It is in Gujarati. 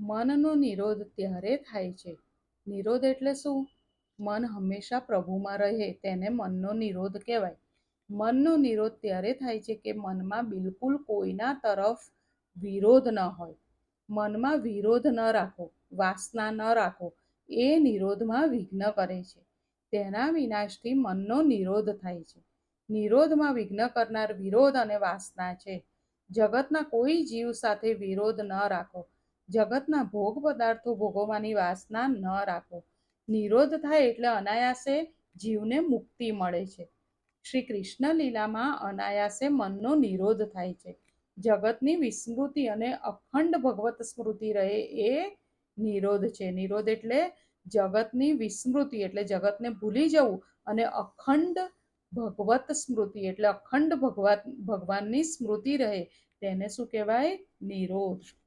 મનનો નિરોધ ત્યારે થાય છે. નિરોધ એટલે શું? મન હંમેશા પ્રભુમાં રહે તેને મનનો નિરોધ કહેવાય. મનનો નિરોધ ત્યારે થાય છે કે મનમાં બિલકુલ કોઈના તરફ વિરોધ ન હોય. મનમાં વિરોધ ન રાખો, વાસના ન રાખો, એ નિરોધમાં વિઘ્ન કરે છે. તેના વિનાશથી મનનો નિરોધ થાય છે. નિરોધમાં વિઘ્ન કરનાર વિરોધ અને વાસના છે. જગતના કોઈ જીવ સાથે વિરોધ ન રાખો. જગતના ભોગ પદાર્થો ભોગવવાની વાસના ન રાખો. નિરોધ થાય એટલે અનાયાસે જીવને મુક્તિ મળે છે. શ્રી કૃષ્ણ લીલામાં અનાયાસે મનનો નિરોધ થાય છે. જગતની વિસ્મૃતિ અને અખંડ ભગવત સ્મૃતિ રહે એ નિરોધ છે. નિરોધ એટલે જગતની વિસ્મૃતિ એટલે જગતને ભૂલી જવું, અને અખંડ ભગવત સ્મૃતિ એટલે અખંડ ભગવાનની સ્મૃતિ રહે તેને શું કહેવાય? નિરોધ.